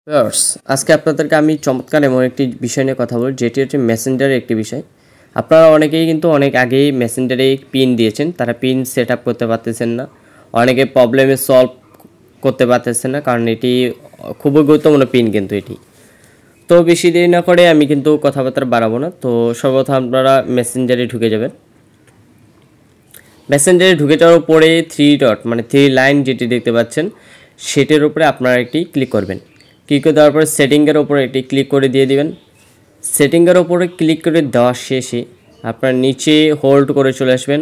Viewers, আজকে আপনাদেরকে আমি চমৎকার এমন একটি বিষয় নিয়ে কথা বলব, যেটি হচ্ছে মেসেঞ্জারের একটি বিষয়। আপনারা অনেকেই কিন্তু অনেক আগেই মেসেঞ্জারে পিন দিয়েছেন, তারা পিন সেট আপ করতে পারতেছেন না। অনেকে প্রবলেমে সলভ করতে পারতেছেন না, কারণ এটি খুবই গুরুত্বপূর্ণ পিন কিন্তু এটি। তো বেশি দেরি না করে আমি কিন্তু কথাবার্তা বাড়াবো না। তো সর্বপ্রথম আপনারা মেসেঞ্জারে ঢুকে যাবেন। মেসেঞ্জারে ঢুকে যাওয়ার পরে থ্রি ডট মানে থ্রি লাইন যেটি দেখতে পাচ্ছেন, সেটির উপরে আপনারা একটি ক্লিক করবেন। ক্লিক করে দেওয়ার পরে সেটিংয়ের উপরে একটি ক্লিক করে দিয়ে দিবেন। সেটিংয়ের উপরে ক্লিক করে দেওয়ার শেষে আপনার নিচে হোল্ড করে চলে আসবেন।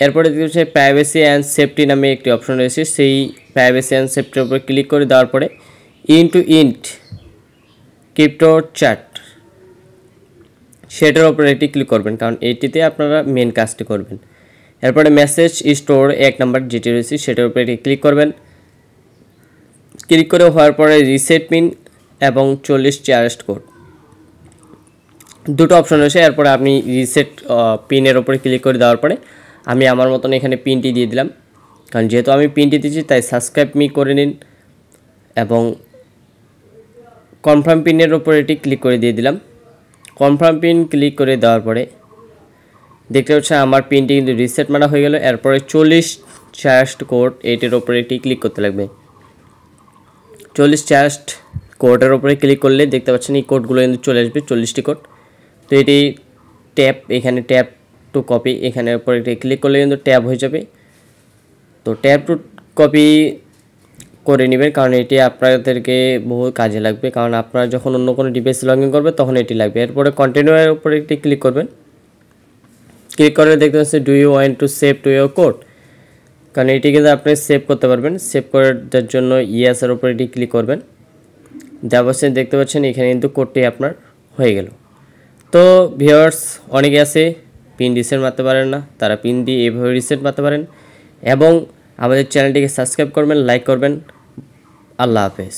এরপরে দেখতে প্রাইভেসি অ্যান্ড সেফটি নামে একটি অপশন রয়েছে, সেই প্রাইভেসি অ্যান্ড সেফটির উপরে ক্লিক করে দেওয়ার পরে ইন ক্রিপ্টো চ্যাট সেটার উপরে একটি ক্লিক করবেন, কারণ এইটিতে আপনারা মেন কাজটি করবেন। এরপরে মেসেজ স্টোর 1 নাম্বার যেটি রয়েছে সেটার উপরে একটি ক্লিক করবেন। ক্লিক করে হওয়ার পরে রিসেট পিন এবং 40 চেয়ারেস্ট কোড দুটো অপশন রয়েছে। এরপরে আপনি রিসেট পিনের উপরে ক্লিক করে দেওয়ার পরে আমি আমার মতন এখানে পিনটি দিয়ে দিলাম, কারণ যেহেতু আমি পিনটি দিয়েছি তাই সাবস্ক্রাইব মি করে নিন এবং কনফার্ম পিনের উপরে এটি ক্লিক করে দিয়ে দিলাম। কনফার্ম পিন ক্লিক করে দেওয়ার পরে দেখতে হচ্ছে আমার পিনটি কিন্তু রিসেট মারা হয়ে গেল। এরপরে 40 চেয়ারেস্ট কোড এইটির উপরে এটি ক্লিক করতে লাগবে। 40 চেয়ারেস্ট কোডের উপরে ক্লিক করলে দেখতে পাচ্ছেন এই কোডগুলো কিন্তু চলে আসবে, 40টি কোড। তো এটি ট্যাপ, এখানে ট্যাপ টু কপি, এখানে উপরে এটি ক্লিক করলে কিন্তু ট্যাব হয়ে যাবে। তো ট্যাপ টু কপি করে নেবেন, কারণ এটি আপনাদেরকে বহু কাজে লাগবে, কারণ আপনারা যখন অন্য কোনো ডিভাইসে লগ ইন করবে তখন এটি লাগবে। এরপরে কন্টিনিউয়ের উপরে একটি ক্লিক করবেন। ক্লিক করে দেখতে পাচ্ছেন do you want to save to your code, কারণ এটি কিন্তু আপনি সেভ করতে পারবেন। সেভ করার জন্য ইয়েসের উপরে এটি ক্লিক করবেন। দেওয়ার দেখতে পাচ্ছেন এখানে কিন্তু কোডটি আপনার হয়ে গেল। তো ভিউয়ার্স, অনেকে আছে পিন রিসেট মারতে পারেন না, তারা পিন দিয়ে এভাবে রিসেট মারতে পারেন। এবং আমাদের চ্যানেলটিকে সাবস্ক্রাইব করবেন, লাইক করবেন। আল্লাহ হাফেজ।